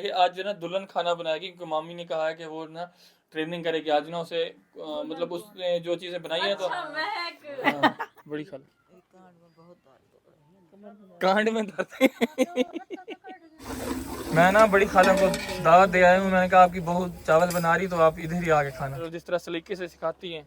आज जो ना दुल्हन खाना बनाएगी क्योंकि मामी ने कहा है कि वो ना ट्रेनिंग करेगी आज ना उसे मतलब उसने जो चीजें बनाई है तो हाँ, बड़ी खाल कांड में दर्द मैं ना बड़ी खाला को दावत दे आया हूँ। मैंने कहा आपकी बहू चावल बना रही तो आप इधर ही आके खाना। जिस तरह सलीके से सिखाती हैं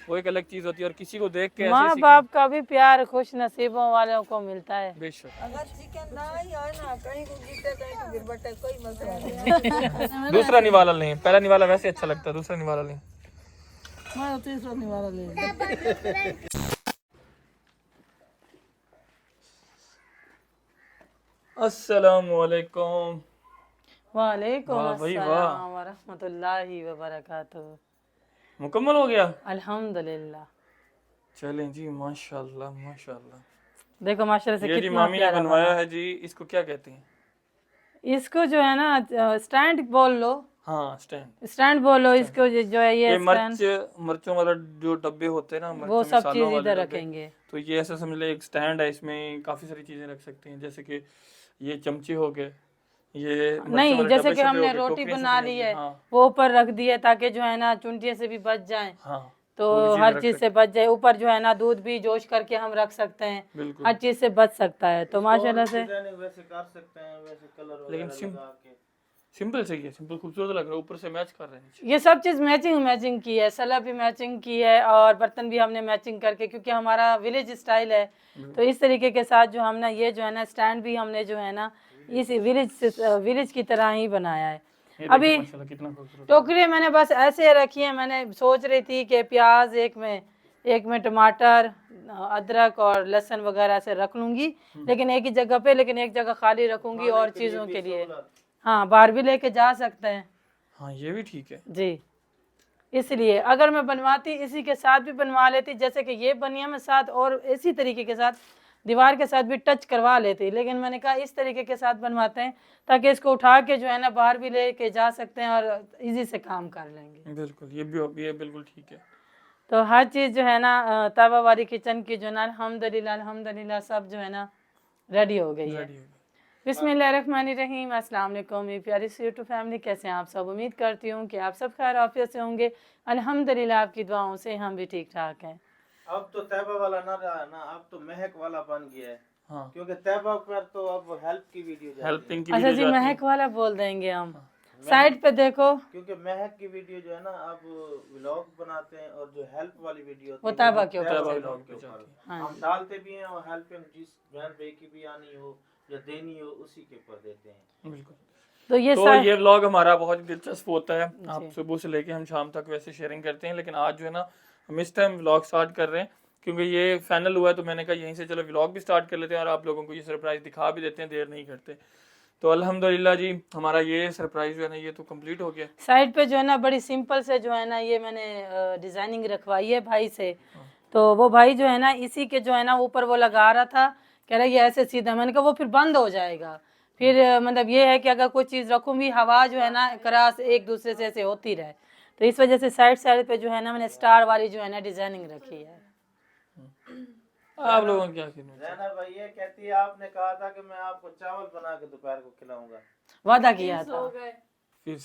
वो एक अलग चीज होती है और किसी को देख के माँ बाप का भी प्यार खुश नसीबों वालों को मिलता है। बेशक। अगर चिकन ना ही है ना कहीं को गिरते कहीं को गिर बटे कोई मसला नहीं। दूसरा निवाला लें, पहला निवाला वैसे अच्छा लगता है, दूसरा निवाला लें। मैं तीसरा निवाला ले। अस्सलामुअलैकुम। वालेकुम वाह भाई वाह, अस्सलाम व रहमतुल्लाहि व बरकातुहू। मुकम्मल हो गया। अल्हम्दुलिल्लाह। चलें जी, माशाल्लाह माशाल्लाह। देखो माशाल्लाह से ये जी कितना मामी ने प्यारा बनवाया बना। है जी, इसको क्या कहते हैं? इसको जो है ना स्टैंड बोल लो, हाँ स्टैंड। स्टैंड बोलो इसको। जो है ये ये स्टैंड, मिर्चों वाला जो डब्बे होते हैं ना, वो मिर्चों सब मसालों चीज वाले इधर डब्बे, रखेंगे। तो ये ऐसा समझ ले एक स्टैंड है, इसमें काफी सारी चीजें रख सकते हैं, जैसे कि ये चमचे हो गए, ये मिर्चों नहीं वाले जैसे डब्बे कि शब्बे हमने हो गए, रोटी टोकरियां बना शोकरियां ली हो है गई। हाँ वो ऊपर रख दिए ताकि जो है ना चुंटिया से भी बच जाए, हाँ, तो वो भी चीजें हर रख चीज से बच जाए। ऊपर जो है ना दूध भी जोश करके हम रख सकते हैं, बिल्कुल। हर चीज से बच सकता है। तो माशाल्लाह से वैसे कर सकते हैं, वैसे कलर लेकिन वगैरह लगा के। सिंपल सही है, सिंपल खूबसूरत लग रहा है, ऊपर से मैच कर रहे हैं। ये सब चीज मैचिंग मैचिंग की है, सला भी मैचिंग की है और बर्तन भी हमने मैचिंग करके, क्योंकि हमारा विलेज स्टाइल है तो इस तरीके के साथ जो हमने ये जो है ना स्टैंड भी हमने जो है ना इस विलेज की तरह ही बनाया है। ये अभी देखिए माशाल्लाह कितना खूबसूरत। टोकरी मैंने बस ऐसे रखी है। मैंने सोच रही थी कि प्याज एक में टमाटर अदरक और लहसुन वगैरह से रख लूंगी, लेकिन एक ही जगह पे, लेकिन एक जगह खाली रखूंगी और चीज़ों के लिए। हाँ बाहर भी लेके जा सकते हैं। हाँ ये भी ठीक है जी, इसलिए अगर मैं बनवाती इसी के साथ भी बनवा लेती, जैसे कि ये बनिया में साथ और इसी तरीके के साथ दीवार के साथ भी टच करवा लेती, लेकिन मैंने कहा इस तरीके के साथ बनवाते हैं ताकि इसको उठा के जो है ना बाहर भी लेके जा सकते हैं और इजी से काम कर लेंगे। बिल्कुल। ये बिल्कुल ठीक है। तो हर चीज़ जो है ना तवा वाली किचन की जो है ना अल्हम्दुलिल्लाह अल्हम्दुलिल्लाह सब जो है ना रेडी हो गई है। रेडी हो गया। बिस्मिल्लाहिर्रहमानिर्रहीम। अस्सलाम वालेकुम मेरी प्यारी सी यूट्यूब फैमिली, कैसे हैं आप सब? उम्मीद करती हूँ कि आप सब खैर आफियत से होंगे। अल्हम्दुलिल्लाह आपकी दुआओं से हम भी ठीक ठाक हैं। अब तो तैबा वाला ना रहा ना, अब तो महक वाला बन गया है। हाँ क्योंकि तैबा पर तो अब हेल्प की वीडियो जाती है। हेल्पिंग की अच्छा वीडियो जी, जाती है। महक वाला बोल देंगे हम। साइड पे देखो, क्योंकि महक की वीडियो जो है ना अब व्लॉग बनाते हैं, और जो हेल्प वाली वीडियो वो तैबा के तैबा ऊपर व्लॉग के जाती ऊपर है। हम डालते भी हैं, और हेल्पिंग जिस बहन भाई की भी आनी हो या देनी हो उसी के ऊपर देते हैं। बिल्कुल। तो ये तो ये व्लॉग हमारा बहुत ही दिलचस्प होता है। आप सुबह से लेके हम शाम तक वैसे शेयरिंग करते हैं, लेकिन आज जो है ना हम इस टाइम व्लॉग स्टार्ट कर रहे हैं क्योंकि ये फाइनल हुआ है, तो मैंने कहा यहीं से चलो व्लॉग भी स्टार्ट कर लेते हैं और आप लोगों को ये सरप्राइज दिखा भी देते हैं, देर नहीं करते। तो अल्हम्दुलिल्लाह जी हमारा ये सरप्राइज जो है ना ये तो कंप्लीट हो गया। साइड पे जो है ना बड़ी सिंपल से जो है ना ये मैंने डिजाइनिंग रखवाई है भाई से। तो वो भाई जो है ना इसी के जो है ना ऊपर वो लगा रहा था, कह रहा ये ऐसे सीधा। मैंने कहा वो फिर बंद हो जाएगा। फिर मतलब ये है कि अगर कोई चीज़ रखूँगी हवा जो है ना क्रॉस एक दूसरे से ऐसे होती रहे, तो इस वजह से साइड साइड पे जो है ना मैंने स्टार वाली जो है ना डिजाइनिंग रखी है। आप लोगों को क्या कहना है? जैना भाई ये कहती है आपने कहा था कि मैं आपको चावल बना के दोपहर को खिलाऊंगा, वादा किया था। फिर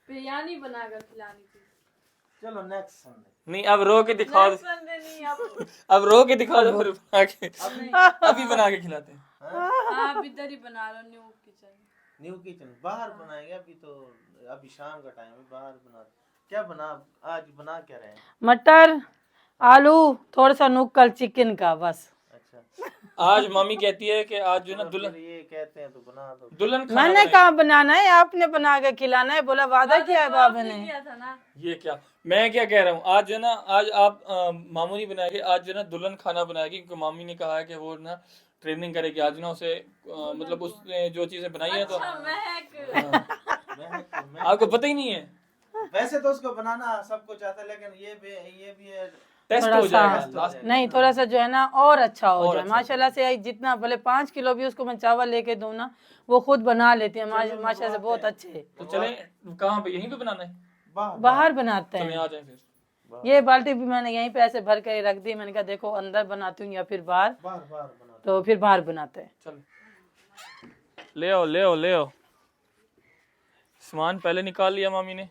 बिरयानी बनाकर खिलानी थी। चलो नेक्स्ट संडे। नहीं, अब रो के दिखा दो, संडे नहीं अब अब रो के दिखा दो, फिर बना के अभी बना के खिलाते हैं। आप इधर ही बना लो न्यू किचन। न्यू किचन बाहर बनाएंगे, अभी तो अभी शाम का टाइम है, बाहर बना। क्या बना आज, बना क्या रहे हैं? मटर आलू थोड़ा सा नुक्कल चिकन का बस। अच्छा, आज मामी कहती है कि आज जो है ना दुल्हन ये कहते हैं तो बना दो। दुल्हन खाना मैंने कहा बनाना है, आपने बना के खिलाना है। बोला वादा किया है बाबा ने। किया था ना। ये क्या, मैं क्या कह रहा हूँ, आज जो है ना आज आप मामू नहीं बनाएंगे, आज जो है ना दुल्हन खाना बनाएगी क्योंकि मामी ने कहा है कि वो ना ट्रेनिंग करेगी आज ना उसे मतलब उसने जो चीजें बनाई है तो महक आपको पता ही नहीं है। वैसे तो उसको बनाना सब कुछ आता है, लेकिन ये भी है टेस्ट थोड़ा हो जाएगा सा लास्ट में। नहीं, थोड़ा सा जो है ना और अच्छा हो और जाए। अच्छा माशाल्लाह से जितना भले 5 किलो भी उसको मैं चावल लेके दूं ना वो खुद बना लेती है। माशाल्लाह से बहुत अच्छे। तो चलें कहाँ पे, यहीं पे बनाना है? बाहर बनाते चलें हैं। आ जाएं फिर। ये बाल्टी भी मैंने यहीं पे ऐसे भर के रख दी। मैंने कहा देखो अंदर बनाती हूँ या फिर बाहर, बना। तो फिर बाहर बनाते हैं। चल ले आओ ले आओ ले आओ। सामान पहले निकाल लिया मामी ने,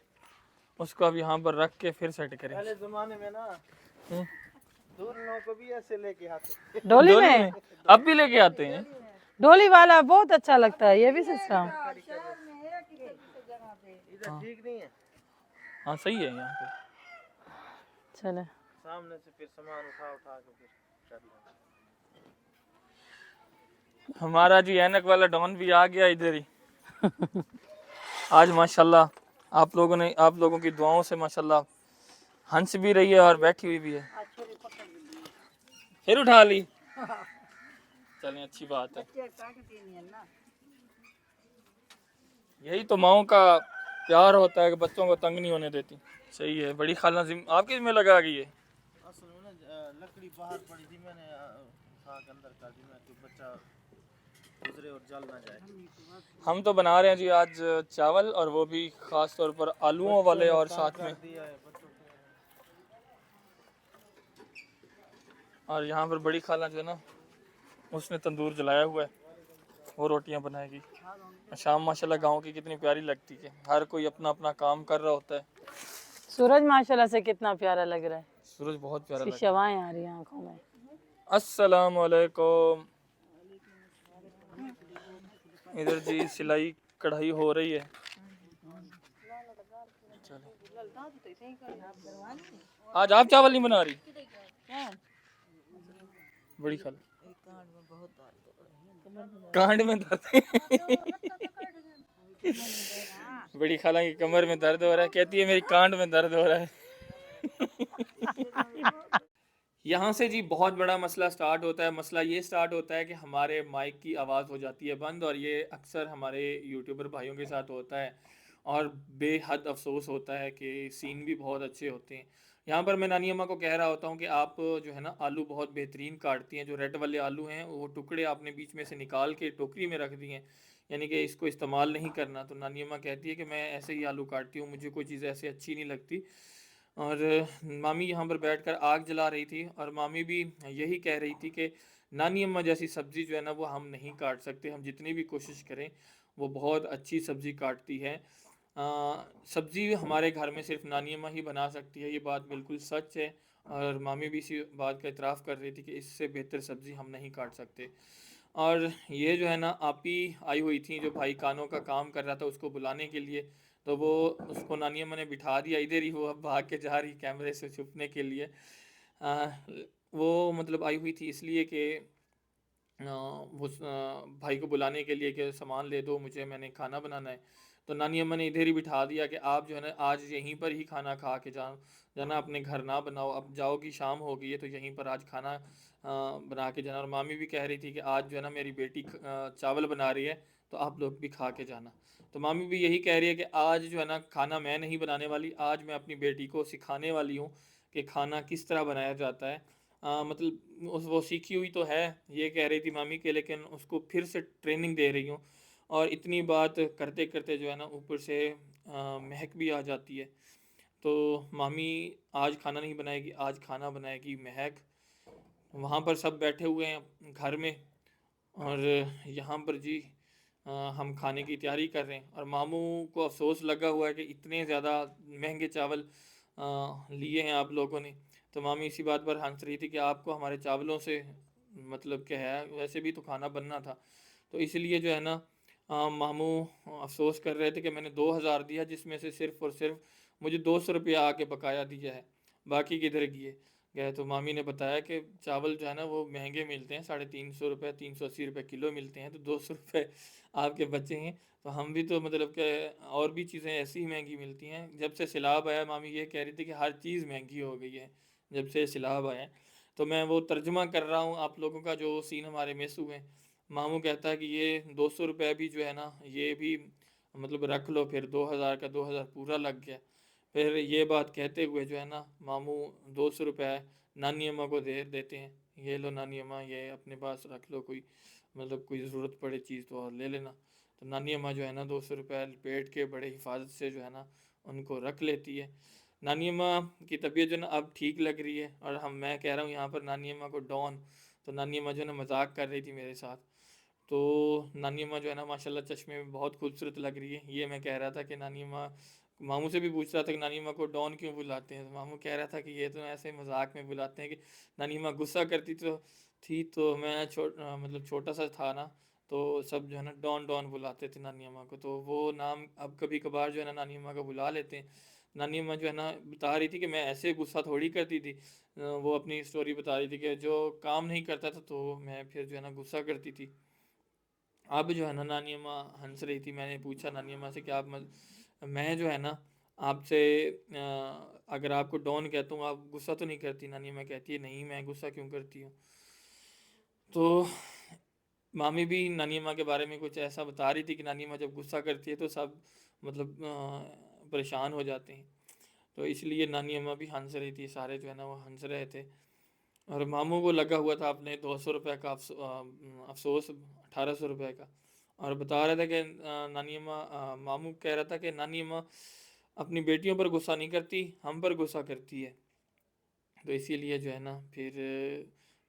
उसको अब यहाँ पर रख के फिर सेट करें। पहले जमाने में ना दूल्हों को भी ऐसे लेके आते डोली में अब भी लेके आते हैं। डोली वाला बहुत अच्छा लगता है, ये भी सिस्टम। इधर ठीक नहीं है। हाँ सही है यहाँ पे। चले सामने से फिर सामान उठा उठा के फिर कर लेंगे। हमारा जी ऐनक वाला डॉन भी आ गया इधर ही। आज माशाल्लाह आप लोगों की दुआओं से माशाल्लाह हंस भी रही है और बैठी हुई भी है। फिर उठा ली, चलें अच्छी बात है। यही तो माओ का प्यार होता है कि बच्चों को तंग नहीं होने देती। सही है। बड़ी खाला आपके में लगा गई है। असल में ना लकड़ी बाहर पड़ी थी, मैंने उठा के अंदर कर दी, मैं कि बच्चा गुजरे और जल ना जाए। हम तो बना रहे हैं जी आज चावल, और वो भी खास तौर पर आलूओं वाले, और साथ में दिया है बच्चों को। और यहाँ पर बड़ी खाला जो है ना उसने तंदूर जलाया हुआ है, वो रोटियां बनाएगी। शाम माशाल्लाह गांव की कितनी प्यारी लगती है, हर कोई अपना अपना काम कर रहा होता है। सूरज माशाल्लाह से कितना प्यारा लग रहा है, सूरज बहुत प्यारा इसकी लगता है। शवाएं आ रही हैं आंखों में। अस्सलाम वालेकुम। इधर जी सिलाई कढ़ाई हो रही है। आज आप चावल नहीं बना रही? बड़ी खाला कांड में दर्द बड़ी खाला की कमर में दर्द हो रहा है, कहती है मेरी कांड में दर्द हो रहा है। यहाँ से जी बहुत बड़ा मसला स्टार्ट होता है। मसला ये स्टार्ट होता है कि हमारे माइक की आवाज़ हो जाती है बंद, और ये अक्सर हमारे यूट्यूबर भाइयों के साथ होता है, और बेहद अफसोस होता है कि सीन भी बहुत अच्छे होते हैं। यहाँ पर मैं नानी अम्मा को कह रहा होता हूँ कि आप जो है ना आलू बहुत बेहतरीन काटती हैं, जो रेड वाले आलू हैं वो टुकड़े आपने बीच में से निकाल के टोकरी में रख दिए हैं, यानी कि इसको इस्तेमाल नहीं करना। तो नानी अम्मा कहती है कि मैं ऐसे ही आलू काटती हूँ, मुझे कोई चीज़ ऐसे अच्छी नहीं लगती। और मामी यहाँ पर बैठकर आग जला रही थी, और मामी भी यही कह रही थी कि नानी अम्मा जैसी सब्ज़ी जो है ना वो हम नहीं काट सकते, हम जितनी भी कोशिश करें। वो बहुत अच्छी सब्ज़ी काटती है। सब्ज़ी हमारे घर में सिर्फ नानी अम्मा ही बना सकती है, ये बात बिल्कुल सच है। और मामी भी इसी बात का इतराफ़ कर रही थी कि इससे बेहतर सब्ज़ी हम नहीं काट सकते। और ये जो है ना आपी आई हुई थी, जो भाई कानों का काम कर रहा था उसको बुलाने के लिए, तो वो उसको नानी अम्मा ने बिठा दिया इधर ही, वो अब भाग के जा रही कैमरे से छुपने के लिए। आ, वो मतलब आई हुई थी इसलिए कि वो भाई को बुलाने के लिए कि सामान ले दो मुझे, मैंने खाना बनाना है। तो नानी अम्मा ने इधर ही बिठा दिया कि आप जो है ना आज यहीं पर ही खाना खा के जाना, अपने घर ना बनाओ, अब जाओगी शाम हो गई है तो यहीं पर आज खाना बना के जाना। और मामी भी कह रही थी कि आज जो है ना मेरी बेटी चावल बना रही है तो आप लोग भी खा के जाना। तो मामी भी यही कह रही है कि आज जो है ना खाना मैं नहीं बनाने वाली, आज मैं अपनी बेटी को सिखाने वाली हूँ कि खाना किस तरह बनाया जाता है। मतलब वो सीखी हुई तो है, ये कह रही थी मामी के, लेकिन उसको फिर से ट्रेनिंग दे रही हूँ। और इतनी बात करते करते जो है ना ऊपर से महक भी आ जाती है। तो मामी आज खाना नहीं बनाएगी, आज खाना बनाएगी महक। वहाँ पर सब बैठे हुए हैं घर में, और यहाँ पर जी हम खाने की तैयारी कर रहे हैं। और मामू को अफसोस लगा हुआ है कि इतने ज़्यादा महंगे चावल लिए हैं आप लोगों ने। तो मामी इसी बात पर हंस रही थी कि आपको हमारे चावलों से मतलब क्या है, वैसे भी तो खाना बनना था। तो इसलिए जो है ना मामू अफसोस कर रहे थे कि मैंने 2000 दिया, जिसमें से सिर्फ़ और सिर्फ मुझे 200 रुपया आके बकाया दिया है, बाकी किधर गए। तो मामी ने बताया कि चावल जो है ना वो महंगे मिलते हैं, 350 रुपये 380 रुपये किलो मिलते हैं, तो 200 रुपये आपके बचे हैं। तो हम भी तो मतलब कि और भी चीज़ें ऐसी ही महंगी मिलती हैं। जब से सैलाब आया, मामी ये कह रही थी कि हर चीज़ महंगी हो गई है जब से सैलाब आया। तो मैं वो तर्जुमा कर रहा हूँ आप लोगों का, जो सीन हमारे मिस हुए। मामू कहता है कि ये 200 रुपये भी जो है ना ये भी मतलब रख लो, फिर 2000 का 2000 पूरा लग गया। फिर ये बात कहते हुए जो है ना मामू 200 रुपये नानी अम्मा को दे देते हैं, ये लो नानी अम्मा ये अपने पास रख लो, कोई मतलब कोई ज़रूरत पड़े चीज़ तो और ले लेना। तो नानी अम्मा जो है ना 200 रुपये लपेट के बड़े हिफाजत से जो है ना उनको रख लेती है। नानी अम्मा की तबीयत जो है ना अब ठीक लग रही है, और मैं कह रहा हूँ यहाँ पर नानी अम्मा को डॉन। तो नानी अम्मा जो है ना मजाक कर रही थी मेरे साथ। तो नानी अम्मा जो है ना माशाल्लाह चश्मे में बहुत खूबसूरत लग रही है। ये मैं कह रहा था कि नानी अम्मा, मामू से भी पूछ रहा था कि नानी अम्मा को डॉन क्यों बुलाते हैं, तो मामू कह रहा था कि ये तो ऐसे मजाक में बुलाते हैं कि नानी अम्मा गुस्सा करती तो मैं मतलब छोटा सा था ना, तो सब जो है ना डॉन डॉन बुलाते थे नानी अम्मा को, तो वो नाम अब कभी कभार जो है ना नानी अम्मा को बुला लेते हैं। नानी अम्मा जो है ना बता रही थी कि मैं ऐसे गुस्सा थोड़ी करती थी। वो अपनी स्टोरी बता रही थी कि जो काम नहीं करता था तो मैं फिर जो है ना गुस्सा करती थी। अब जो है ना नानी अम्मा हंस रही थी। मैंने पूछा नानी अम्मा से कि मैं जो है ना आपसे अगर आपको डॉन कहता हूँ आप गुस्सा तो नहीं करती? नानी अम्मा कहती है नहीं, मैं गुस्सा क्यों करती हूँ। तो मामी भी नानी अम्मा के बारे में कुछ ऐसा बता रही थी कि नानी अम्मा जब गुस्सा करती है तो सब मतलब परेशान हो जाते हैं। तो इसलिए नानी अम्मा भी हंस रही थी, सारे जो है ना वो हंस रहे थे। और मामू को लगा हुआ था अपने 200 रुपये का अफसोस 1800 रुपये का। और बता रहा था कि नानी अम्मा, मामू कह रहा था कि नानी अम्मा अपनी बेटियों पर गुस्सा नहीं करती, हम पर गुस्सा करती है। तो इसीलिए जो है ना फिर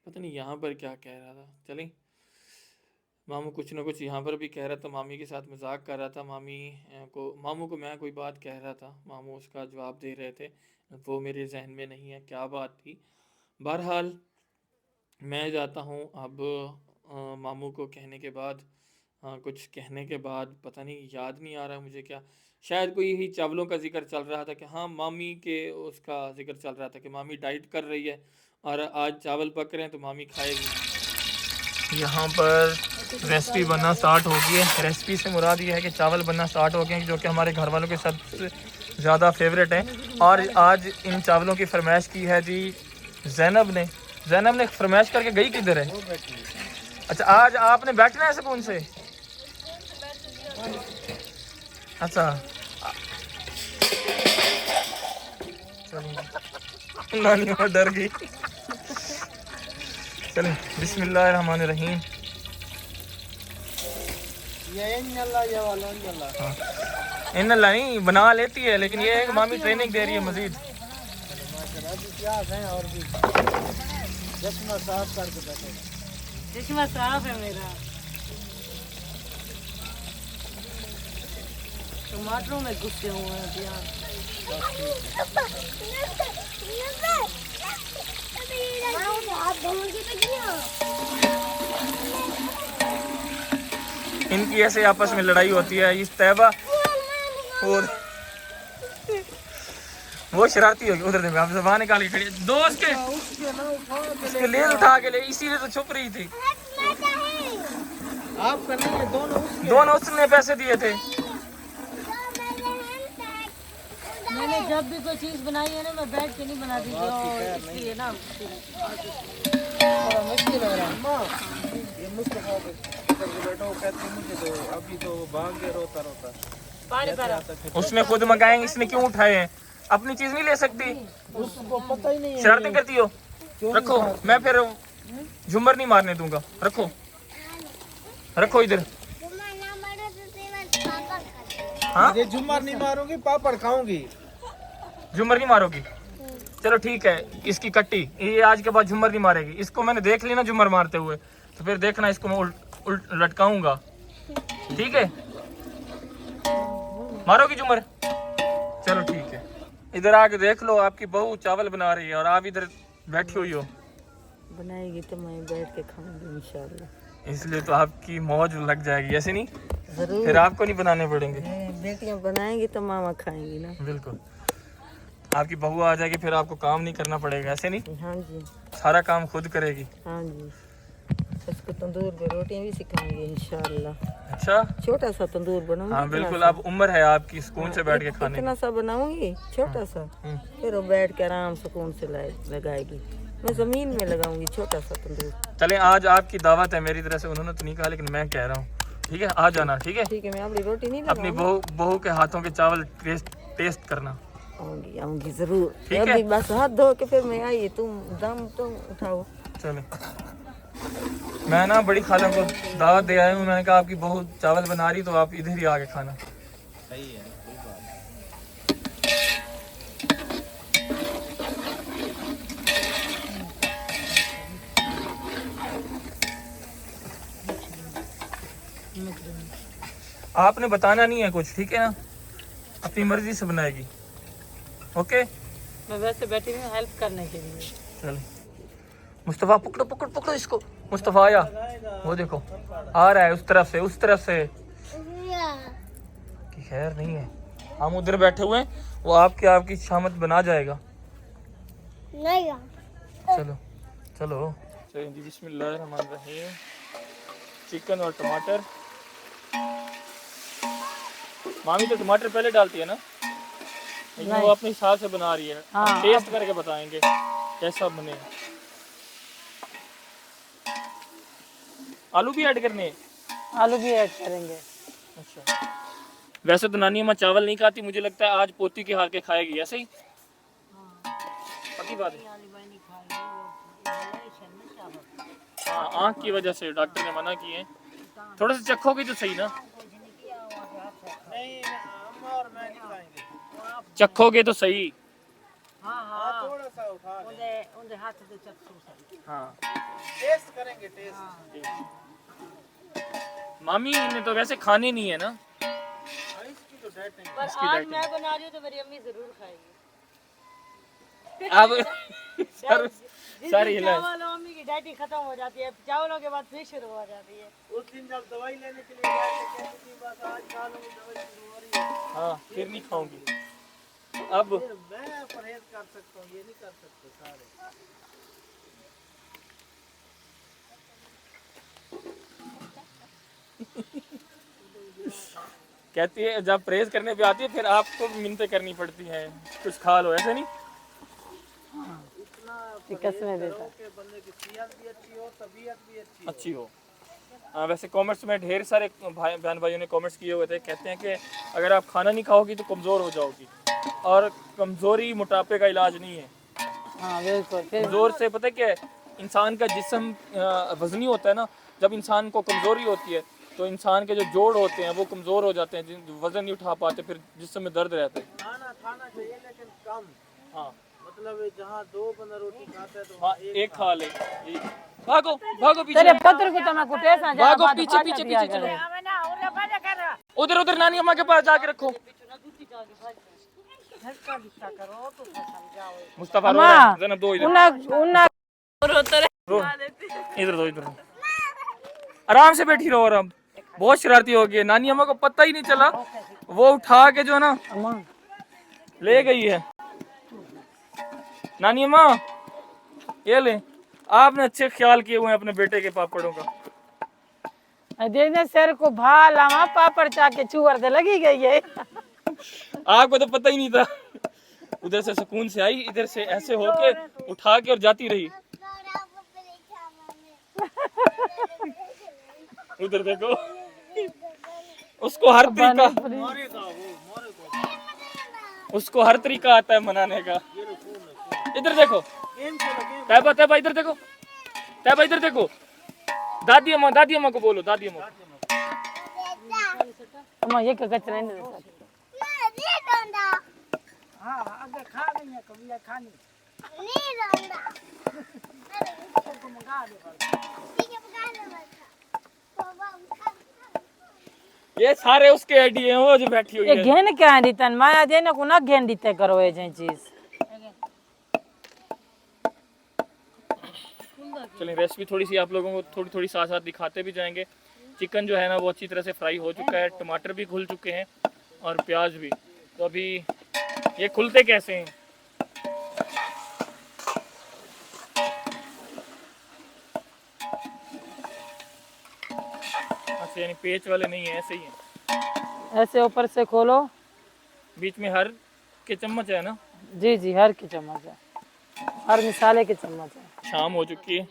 पता नहीं यहाँ पर क्या कह रहा था। चलें, मामू कुछ ना कुछ यहाँ पर भी कह रहा था, मामी के साथ मजाक कर रहा था। मामू को मैं कोई बात कह रहा था, मामू उसका जवाब दे रहे थे, वो मेरे जहन में नहीं है क्या बात थी। बहरहाल मैं जाता हूँ अब। मामू को कहने के बाद कुछ कहने के बाद पता नहीं याद नहीं आ रहा मुझे क्या, शायद कोई ही चावलों का जिक्र चल रहा था कि हाँ मामी के उसका जिक्र चल रहा था कि मामी डाइट कर रही है और आज चावल पक रहे हैं तो मामी खाएगी। यहाँ पर रेसिपी बनना स्टार्ट हो गई है। रेसिपी से मुराद ये है कि चावल बनना स्टार्ट हो गए हैं, जो कि हमारे घर वालों के सबसे ज़्यादा फेवरेट हैं। और आज इन चावलों की फरमाइश की है जी जैनब ने फरमाइश करके गई किधर है? अच्छा, आज आपने बैठना है सुकून से? अच्छा चलिए, नानी अम्मा डर गई। चलें, बिस्मिल्लाहिर्रहमानिर्रहीम। इन्नल्लाह नहीं बना लेती है, लेकिन ये है कि मामी ट्रेनिंग दे रही है मजीद। और भी चश्मा साफ करके बैठे। चश्मा साफ है मेरा। टमाटरों में गुस्से हुए हैं प्याज। इनकी ऐसे आपस में लड़ाई होती है। इस तैबा और वो शरारती होगी। उधर देखो, आप ज़बान निकाल के खड़ी है। दोस्त के उसके लेज उठा के ले, इसीलिए तो छुप रही थी। आप करने के दोनों उसने पैसे दिए थे। मैंने जब भी कोई चीज बनाई है ना, मैं बैठ के नहीं बनाती, इसलिए ना मुश्किल हो रहा है। ये मुस्तफा बेटा वो कहते मुझे तो अभी तो भाग के रोता पानी भरा। उसने खुद मंगाएंगे, इसने क्यों उठाए हैं? अपनी चीज नहीं ले सकती, उसको पता ही नहीं है। शरारतें करती हो। रखो, मैं फिर झुमर नहीं मारने दूंगा। रखो इधर। हाँ, ये झुमर नहीं मारूंगी, पापड़ खाऊंगी। झुमर नहीं मारोगी? चलो ठीक है, इसकी कट्टी। ये आज के बाद झुमर नहीं मारेगी। इसको मैंने देख ली ना झुमर मारते हुए, तो फिर देखना इसको मैं उल्ट लटकाऊंगा। ठीक है, मारोगी झुमर? चलो ठीक है। इधर आके देख लो, आपकी बहू चावल बना रही है और आप इधर बैठी हुई हो। बनाएगी तो मैं बैठ के खाऊंगी इंशाल्लाह। इसलिए तो आपकी मौज लग जाएगी, ऐसे नहीं? जरूर, फिर आपको नहीं बनाने पड़ेंगे। बेटियां बनाएंगी तो मामा खाएंगी ना। बिल्कुल, आपकी बहू आ जाएगी, फिर आपको काम नहीं करना पड़ेगा, ऐसे नहीं? हाँ जी, सारा काम खुद करेगी। हाँ जी। उसको तंदूर पे रोटियां भी सिखाएंगे इंशाल्लाह। अच्छा, छोटा सा तंदूर बनाऊंगी। हाँ बिल्कुल, अब उम्र है आपकी सुकून से बैठ के खाने की। इतना सा बनाऊंगी, छोटा सा, फिर वो बैठ के आराम सुकून से लगाएगी। मैं जमीन में लगाऊंगी छोटा सा तंदूर। चलें, आज आपकी दावत है मेरी तरफ से। उन्होंने तो नहीं कहा, लेकिन मैं कह रहा हूँ। ठीक है, आ जाना। ठीक है, ठीक है, मैं अपनी रोटी नहीं अपनी बहू के हाथों के चावल टेस्ट करना। आऊंगी जरूर। ठीक है? अभी बस हाथ धो के फिर मैं आई, तुम दम तुम उठाओ। चलें, मैं ना बड़ी खाला को दावत दे आया हूँ। मैंने कहा आपकी बहू चावल बना रही, तो आप इधर ही आके खाना। सही है, कोई बात नहीं। आपने बताना नहीं है कुछ, ठीक है ना, अपनी मर्जी से बनाएगी। ओके मैं वैसे बैठी हूँ हेल्प करने के लिए। चल मुस्तफ़ा पकड़ो पकड़ो पकड़ो इसको। मुस्तफ़ा आया, वो देखो आ रहा है उस तरफ से, उस तरफ से कि खैर नहीं है। हम उधर बैठे हुए हैं, वो आपकी शामत बना जाएगा। नहीं चलो चलो चलिए जी, बिस्मिल्लाहिर्रहमानिर्रहीम। चिकन और टमाटर। मामी तो टमाटर पहले डालती है ना, लेकिन वो अपने हिसाब से बना रही है। हाँ, हम टेस्ट करके बताएंगे कैसा बने। आलू भी ऐड करने हैं? आलू भी ऐड करेंगे। अच्छा, वैसे तो नानी अम्मा चावल नहीं खाती, मुझे लगता है आज पोती के हाथ के खाएगी, ऐसे ही पक्की बात है। हाँ, आँख की वजह से डॉक्टर ने मना किए। थोड़ा सा चखोगे तो सही ना, नहीं हम और मैं नहीं खाएंगे। चखोगे तो सही। हाँ थोड़ा सा उठा लें। हाँ टेस्ट करेंगे टेस्ट। मामी ने तो वैसे खाने नहीं है ना। इसकी तो डाइट नहीं। पर आज मैं बना रही हूँ तो मेरी अम्मी जरूर खाएगी। अब सारी हिला चावल अम्मी की डाइट खत्म हो जाती है, चावलों के बाद फिर शुरू हो जाती है। उस दिन जब दवाई लेने के लिए गए थे कहती थी बस आज खा लूंगी, दवाई शुरू हो रही है। हाँ फिर नहीं खाऊंगी। अब फिर मैं परहेज कर सकता हूँ, ये नहीं कर सकते सारे। कहती है जब प्रेज करने पे आती है फिर आपको भी मिन्नतें करनी पड़ती हैं, कुछ खा लो, ऐसे नहीं। कसमें देता कि बंदे की सेहत भी अच्छी हो, तबीयत भी अच्छी हो। हाँ, वैसे कमेंट्स में ढेर सारे बहन भाइयों ने कमेंट्स किए हुए थे, कहते हैं कि अगर आप खाना नहीं खाओगी तो कमज़ोर हो जाओगी, और कमज़ोरी मोटापे का इलाज नहीं है। हाँ बिल्कुल। फिर कमज़ोर से पता है क्या है, इंसान का जिस्म वजनी होता है ना, जब इंसान को कमज़ोरी होती है तो इंसान के जो जोड़ होते हैं वो कमज़ोर हो जाते हैं, वज़न नहीं उठा पाते, फिर जिस्म में दर्द रहता है। खाना खाना चाहिए लेकिन कम। हाँ मतलब जहाँ दो बंदा रोटी खाता है तो हाँ, एक खा ले। भागो भागो तेरे पीछे, पत्र को तो मैं कुटे सा जा भागो पीछे पीछे पीछे चलो। उधर उधर नानी अम्मा के पास जाके रखो। मुस्तफा रो रहा है, ज़रा दो इधर, रो, इधर दो, इधर दो। आराम से बैठी रहो। आराम, बहुत शरारती हो गई है। नानी अम्मा को पता ही नहीं चला, वो उठा के जो है ना ले गई है। नानी अम्मा ये ले, आपने अच्छे ख्याल किए हुए हैं अपने बेटे के पापड़ों का। देखने सर को भाला वहाँ पापड़ चाके चूर दे लगी गई है। आपको तो पता ही नहीं था। उधर से सुकून से आई, इधर से ऐसे होके उठा के और जाती रही। उधर देखो, उसको हर तरीका, उसको हर तरीका आता है मनाने का। इधर देखो तैबा, तैबा इधर देखो, तैबा इधर देखो। दादी अम्मा को बोलो, दादी अम्मा। अम्मा ये क्या कचरा नहीं देता। ये सारे उसके आइडिया हैं, वो जो बैठी हुई ये है। घेन क्या है रितन माया देने को ना घेन दीते करो ये जे चीज। चलिए रेसिपी थोड़ी सी आप लोगों को थोड़ी थोड़ी साथ साथ दिखाते भी जाएंगे। चिकन जो है ना वो अच्छी तरह से फ्राई हो चुका है, टमाटर भी खुल चुके हैं और प्याज भी। तो अभी ये खुलते कैसे हैं? अच्छा, यानी पेच वाले नहीं है, ऐसे ही है। ऐसे ऊपर से खोलो, बीच में हर के चम्मच है ना? जी जी हर की चम्मच है, हर मिसाले के चम्मच है। शाम हो चुकी है,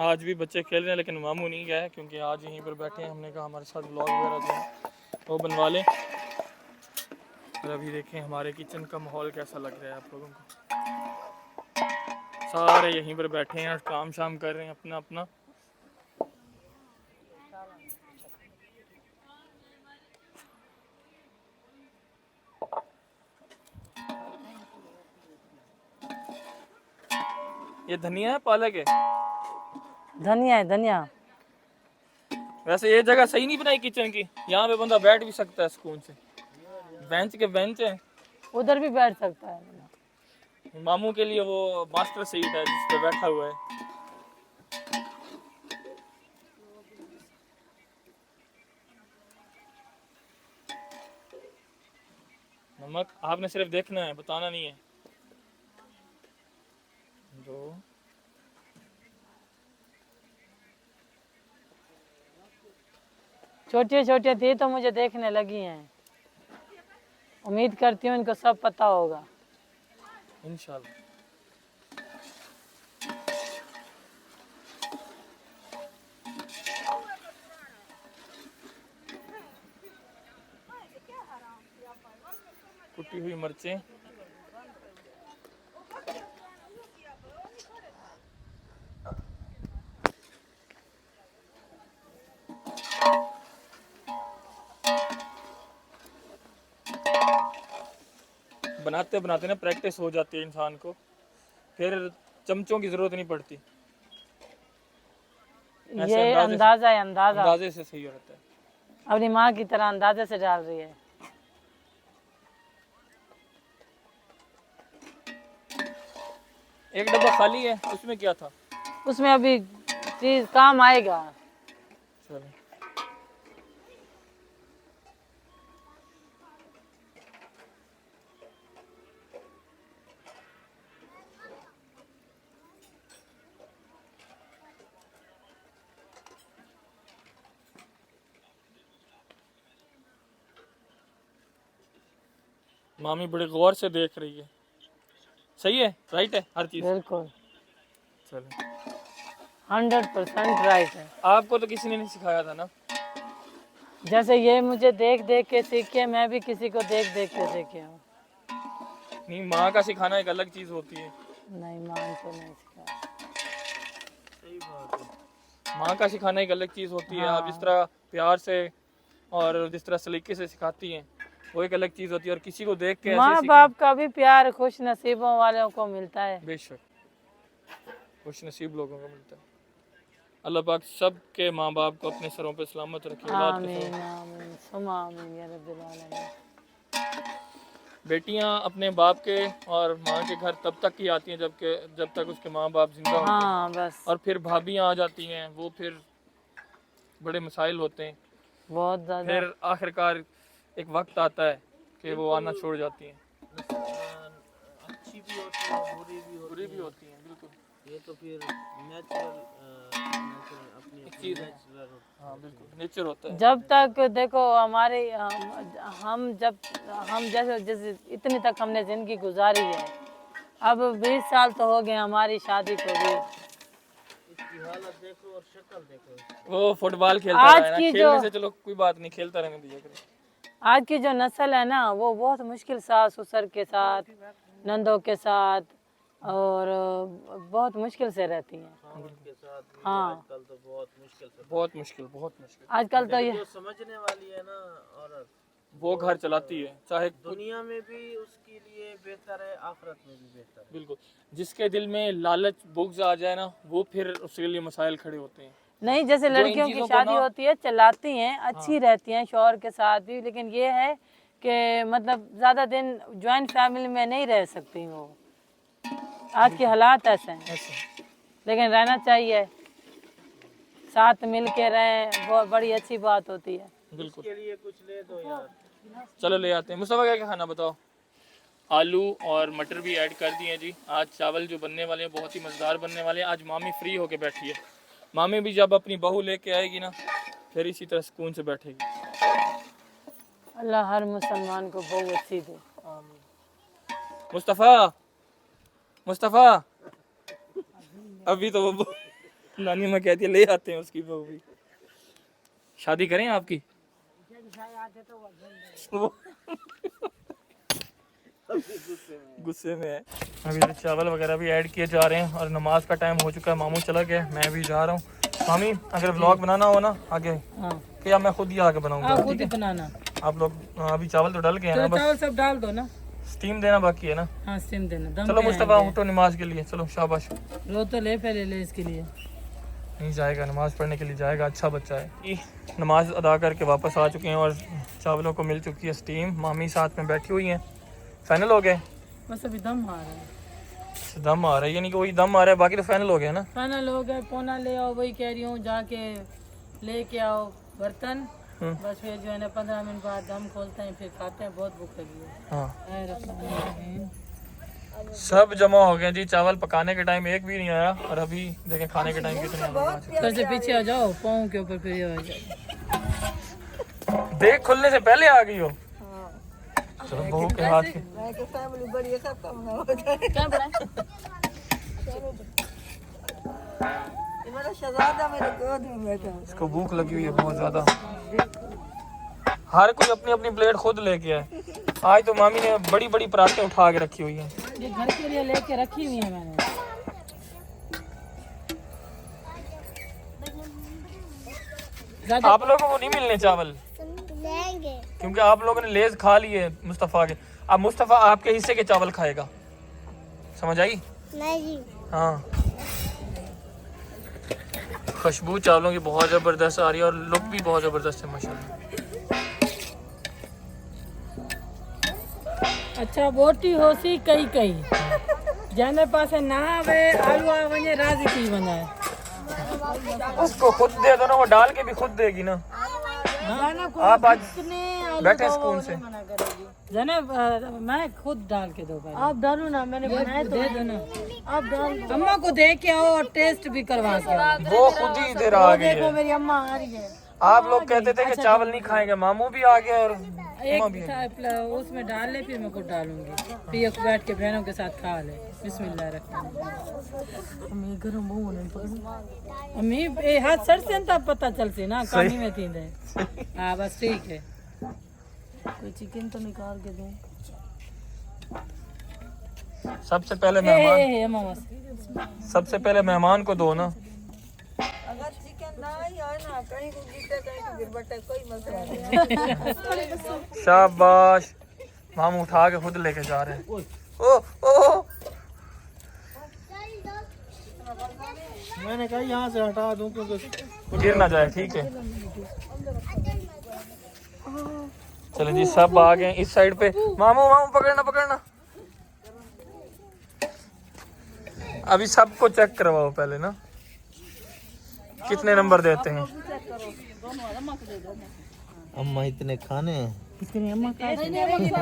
आज भी बच्चे खेल रहे हैं लेकिन मामू नहीं गया है क्योंकि आज यहीं पर बैठे हैं। हमने कहा हमारे साथ व्लॉग वगैरह जो है वो बनवा लें। और अभी देखें हमारे किचन का माहौल कैसा लग रहा है आप लोगों को। सारे यहीं पर बैठे हैं और काम शाम कर रहे हैं अपना अपना। ये धनिया है, पालक है? धनिया है, धनिया। वैसे ये जगह सही नहीं बनाई किचन की, यहाँ पे बंदा बैठ भी सकता है सुकून से, बेंच के बेंच है। उधर भी बैठ सकता है। मामू के लिए वो मास्टर सीट है जिस पे बैठा हुआ है। नमक आपने सिर्फ देखना है, बताना नहीं है। दो छोटे छोटे थे तो मुझे देखने लगी हैं, उम्मीद करती हूँ इनको सब पता होगा। इंशाल्लाह। कुटी हुई मिर्चें, बनाते बनाते ना प्रैक्टिस हो जाती है इंसान को, फिर चमचों की जरूरत नहीं पड़ती। ऐसे ये अंदाजा है, अंदाजा अंदाजे से सही रहता है। अपनी माँ की तरह अंदाजे से डाल रही है। एक डब्बा खाली है, उसमें क्या था? उसमें अभी चीज काम आएगा। चलो मामी बड़े गौर से देख रही है। सही है, राइट है हर चीज। बिल्कुल चलो 100% राइट है। आपको तो किसी ने नहीं सिखाया था ना? जैसे ये मुझे देख देख के सीखे, मैं भी किसी को देख देख के सीखी हूँ। नहीं, माँ का सिखाना एक अलग चीज होती है। नहीं, माँ को नहीं सिखाया। सही बात है। माँ का सिखाना एक अलग चीज होती है। आप जिस तरह प्यार से और जिस तरह सलीके से सिखाती हैं वो एक अलग चीज होती है, और किसी को देख के ऐसे माँ बाप का भी प्यार खुश नसीबों वालों को मिलता है। बेशक खुश नसीब लोगों को मिलता है। अल्लाह पाक सब के माँ बाप को अपने सरों पे सलामत रखे। औलाद को आमीन आमीन सुमा आमीन या रब्बिल आलमीन। बेटियां अपने बाप के और माँ के घर तब तक ही आती हैं जब तक उसके माँ बाप जिंदा होते हैं, हाँ बस और फिर भाभियां आ जाती हैं, वो फिर बड़े मसाइल होते हैं। बहुत ज्यादा। फिर आखिरकार एक वक्त आता है कि वो आना छोड़ जाती हैं। अच्छी भी होती है, बुरी भी होती है। बिल्कुल। ये तो फिर नेचुरल अपनी अपनी नेचुरल हाँ बिल्कुल नेचर होता है। जब तक देखो हमारे हम जैसे इतनी तक हमने जिंदगी गुजारी है, अब 20 साल तो हो गए हमारी शादी को भी। इसकी हालत देखो और शक्ल देखो। वो फुटबॉल खेलता आज रहा है ना, की खेलने जो- से चलो कोई बात नहीं, खेलता रहने दीजिए करें। आज की जो नस्ल है ना, वो बहुत मुश्किल सास ससुर के साथ, नंदों के साथ, और बहुत मुश्किल से रहती हैं। उनके साथ भी हाँ। आजकल तो बहुत मुश्किल से। बहुत मुश्किल आजकल तो ये जो समझने वाली है ना औरत, वो घर चलाती है, चाहे दुनिया में भी उसके लिए बेहतर है, आखिरत में भी बेहतर है। बिल्कुल। जिसके दिल में लालच बुग़्ज़ आ जाए ना, वो फिर उसके लिए मसाइल खड़े होते हैं। नहीं, जैसे जो इन लड़कियों की चीज़ों को शादी ना- होती है, चलाती हैं, अच्छी रहती हैं शौहर के साथ भी, लेकिन ये है कि मतलब ज्यादा दिन ज्वाइंट फैमिली में नहीं रह सकती वो। आज के हालात ऐसे हैं, ऐसे लेकिन रहना चाहिए, साथ मिल के रहें, बहुत बड़ी अच्छी बात होती है। बिल्कुल। के लिए कुछ ले दो यार। चलो ले आते हैं। मुस्तफ़ा क्या खाना बताओ? आलू और मटर भी ऐड कर दिए जी। आज चावल जो बनने वाले हैं बहुत ही मज़ेदार बनने वाले हैं। आज मामी फ्री होके बैठी है। मामी भी जब अपनी बहू लेके आएगी ना, फिर इसी तरह सुकून से बैठेगी। अल्लाह हर मुसलमान को बहुत अच्छी दे। मुस्तफ़ा अभी तो वो नानी माँ कहती है ले आते हैं उसकी बहू भी। शादी करें आपकी? गुस्से में है। अभी तो चावल वगैरह भी ऐड किए जा रहे हैं और नमाज का टाइम हो चुका है। मामू चला गया, मैं भी जा रहा हूँ। मामी अगर व्लॉग बनाना हो ना आगे, हाँ, क्या मैं खुद ही आके बनाऊंगा? खुद ही बनाना। आप लोग अभी चावल तो डल गए हैं ना, बस चावल सब डाल दो ना। स्टीम देना बाकी है ना। हाँ, स्टीम देना। दम चलो पे मुस्तफ़ा आएंगे। उठो नमाज के लिए, चलो शाबाश। लो तो ले, पहले ले इसके लिए। नहीं जाएगा, नमाज़ पढ़ने के लिए जाएगा, अच्छा बच्चा है। ये नमाज अदा करके वापस आ चुके हैं और चावलों को मिल चुकी है स्टीम। मामी साथ में बैठी हुई हैं। फाइनल हो गए? बस अभी दम आ रहा है। दम आ रहा है, यानी कि वही दम आ रहा है, बाकी तो फाइनल हो गया ना। फाइनल हो गए, पोना ले आओ, वही कह रही हूँ, जाके लेके आओ बर्तन। बस फिर जो है ना 15 मिनट बाद दम खोलते हैं, फिर खाते हैं। बहुत भूख लगी है। हाँ, ऐ रखना। सब जमा हो गए जी। चावल पकाने के टाइम एक भी नहीं आया और अभी देखें खाने के टाइम कितने लोग आ चुके घर से पीछे आ जाओ, पाँव के ऊपर फिर ये हो जाए। हैं। देख खुलने से पहले आ गई हो। चलो बहू के हाथ के मैं तो फैमिली बड़ी है, सब काम ना हो जाए। क्या बनाए? ये मेरा शहजादा मेरे गोद में बैठा है। इसको भूख लगी हुई है बहुत ज्यादा। हर कोई अपनी अपनी प्लेट खुद लेके आए। आज तो मामी ने बड़ी बड़ी पराठे उठा के रखी हुई हैं। ये घर के लिए लेके रखी हुई है मैंने। आप लोगों को नहीं मिलने चावल, क्योंकि आप लोगों ने लेज खा लिए मुस्तफ़ा के। अब मुस्तफ़ा आपके हिस्से के चावल खाएगा, समझ आई? नहीं। हाँ, खुशबू चावलों की बहुत ज़बरदस्त आ रही है और लुक भी बहुत ज़बरदस्त है माशाल्लाह। अच्छा बोटी होसी कई कई जने पासे ना आवे आलू वने राज की बनाए। उसको खुद दे दो ना, वो डाल के भी खुद देगी ना। आप आज बैठे सुकून से। जने मैं खुद डाल के दो। आप डालो ना, मैंने बनाए तो दे दो ना। आप डाल, अम्मा को दे के आओ और टेस्ट भी करवा के आओ। वो खुद ही इधर आ गई देखो है। मेरी अम्मा आ रही है। आप लोग कहते थे कि चावल नहीं खाएंगे, मामू भी आ गया और अम्मा भी। एक उसमें डाल ले, फिर मैं खुद डालूंगी, फिर ये बैठ के बहनों के साथ खा ले। बिस्मिल्लाह अम्मी गरम अम्मी ए हाथ सर से तब पता चल सी ना कानी में थी दे। हाँ बस ठीक है। कोई चिकन तो निकाल के दूं। सबसे पहले मेहमान को दो ना। अगर चिकन ना ही है ना, कहीं को गिरते कहीं को गिर बटे, कोई मसला नहीं। शाबाश, मामू उठा के खुद लेके जा रहे हैं। ओ ओ मैंने कहा यहाँ से हटा दूं क्योंकि गिर ना जाए, ठीक है। चलो जी, सब आ गए इस साइड पे। मामू मामू पकड़ना पकड़ना। अभी सबको चेक करवाओ पहले ना, कितने नंबर देते हैं। अम्मा इतने खाने हैं।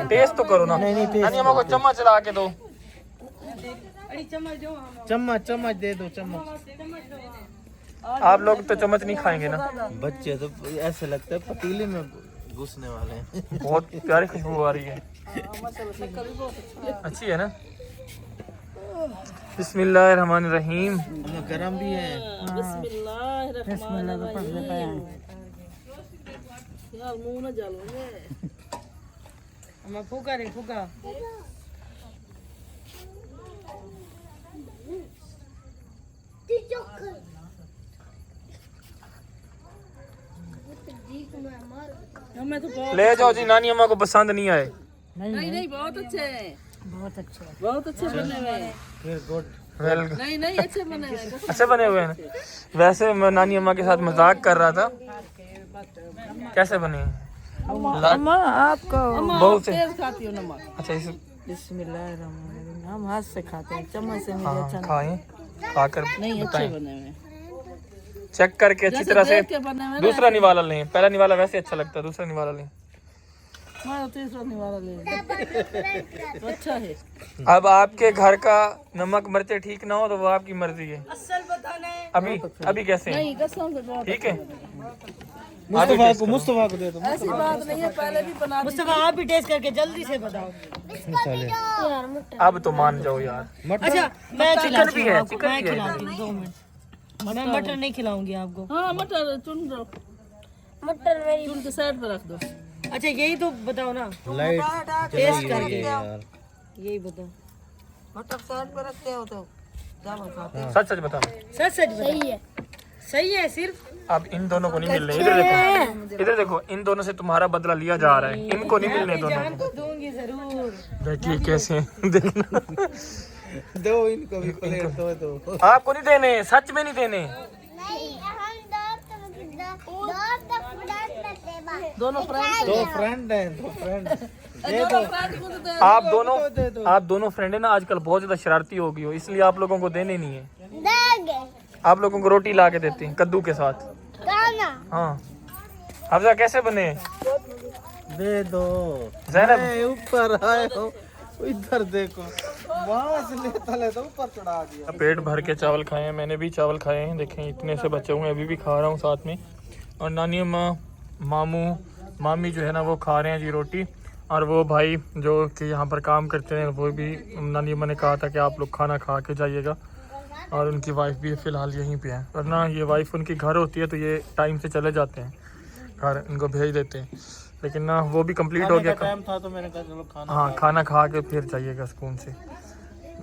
टेस्ट तो करो ना। नानी अम्मा को चम्मच ला के दो। चम्मच दे दो, चम्मच। आप लोग तो चम्मच नहीं खाएंगे ना। बच्चे तो ऐसे लगता है पतीले में घुसने वाले हैं। बहुत प्यारी खुशबू आ रही है, अच्छी है ना। बिस्मिल्लाहिर्रहमानिर्रहीम। गरम भी है। फूका रे फूका। ले जाओ जी, नानी अम्मा को पसंद नहीं आए। नहीं बहुत अच्छे हैं, बहुत अच्छे बने हुए हैं। फिर गुड। नहीं अच्छे बने हुए हैं। अच्छे बने हुए हैं। वैसे मैं नानी अम्मा के साथ मजाक कर रहा था। कैसे बने? अम्मा आपको बहुत से। तेज खाती हो नमक। अच्छा, इस बिस्मिल्लाहिर्रहमानिर्रहीम। हम हाथ से खाते हैं, चम्मच से मुझे अच्छा खाएं, खाकर नहीं अच्छे बताएं। बने हुए हैं। चेक करके अच्छी तरह से देख के बने हुए ना। दूसरा निवाला लें। पहला निवाला वैसे अच्छा लगता है, दूसरा निवाला लें। मैं तो तीसरा निवाला ले तो अच्छा है। अब आपके घर का नमक मिर्चे ठीक ना हो तो वो आपकी मर्जी है। अभी कैसे हैं? नहीं कसम से बहुत ठीक है। मुस्तफा को दे दो। ऐसी बात नहीं है, पहले भी बना दी। मुस्तफा आप भी टेस्ट करके जल्दी से बताओ। अब तो मान जाओ यार। अच्छा मैं चिकन भी है, आपको, चिकन मैं भी है। खिलाती हूँ 2 मिनट। मैं मटर नहीं खिलाऊंगी आपको। हाँ मटर चुन दो, मटर मेरी चुन के साइड पे रख दो। अच्छा यही तो बताओ ना, लाइट टेस्ट करके यार। यही बताओ। मटर साइड पर रखते हो तो चावल खाते हो। सच सच बताओ। सच बताओ। सही है सिर्फ। अब इन दोनों को नहीं मिलने। इधर देखो, इधर देखो, इन दोनों से तुम्हारा बदला लिया जा रहा है। इनको नहीं मिलने दोनों को। दूंगी जरूर। देखिए कैसे हैं, देखना। दो इनको भी प्लेट दो। आपको नहीं देने, सच में नहीं देने। दोनों फ्रेंड दो फ्रेंड हैं, दो फ्रेंड आप दोनों फ्रेंड है ना, आजकल बहुत ज्यादा शरारती हो गई हो, इसलिए आप लोगों को देने नहीं है। देंगे आप लोगों को रोटी ला के देते हैं कद्दू के साथ। गाना हाँ हफ्जा कैसे बने? दे दो। ज़ैनब ए, ऊपर आए हो, इधर देखो, वहां से लेता लेता ऊपर चढ़ा दिया। पेट भर के चावल खाए हैं, मैंने भी चावल खाए हैं, देखें इतने से बचे हुए हैं, अभी भी खा रहा हूँ साथ में। और नानी अम्मा, मामू, मामी जो है ना वो खा रहे हैं जी रोटी। और वो भाई जो कि यहाँ पर काम करते हैं वो भी, नानी अम्मा ने कहा था कि आप लोग खाना खा के जाइएगा। और उनकी वाइफ भी फ़िलहाल यहीं पे है, वरना ये वाइफ उनकी घर होती है तो ये टाइम से चले जाते हैं घर, इनको भेज देते हैं। लेकिन ना वो भी कंप्लीट हो गया टाइम था तो मैंने कहा चलो खाना हाँ खाना खा के फिर जाइएगा सुकून से।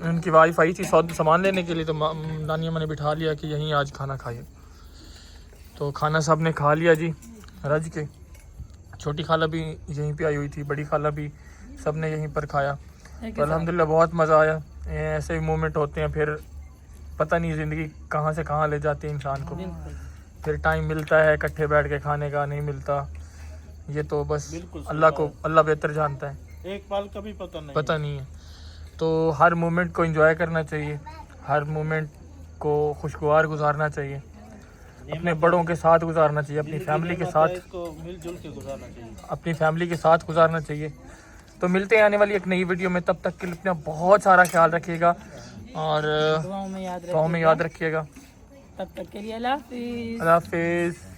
उनकी वाइफ आई थी सामान लेने के लिए, तो नानी अम्मा ने बिठा लिया कि यहीं आज खाना खाइए। तो खाना सब ने खा लिया जी रज के। छोटी खाला भी यहीं पे आई हुई थी, बड़ी खाला भी, सब ने यहीं पर खाया। तो अल्हम्दुलिल्लाह बहुत मज़ा आया। ऐसे मोमेंट होते हैं, फिर पता नहीं ज़िंदगी कहाँ से कहाँ ले जाती है इंसान को। फिर टाइम मिलता है इकट्ठे बैठ के खाने का, नहीं मिलता, ये तो बस अल्लाह बेहतर जानता है, एक पल का भी पता नहीं है। तो हर मोमेंट को एंजॉय करना चाहिए, हर मोमेंट को खुशगवार गुजारना चाहिए, अपने बड़ों के साथ गुजारना चाहिए, अपनी फैमिली के साथ, इसको मिलजुल के गुजारना चाहिए। अपनी फैमिली के साथ गुजारना चाहिए। तो मिलते हैं आने वाली एक नई वीडियो में, तब तक के लिए अपना बहुत सारा ख्याल रखिएगा और दुआओं में याद दुआओं में याद रखिएगा। तब तक के लिए अल्लाह हाफिज़। अल्लाह हाफिज़।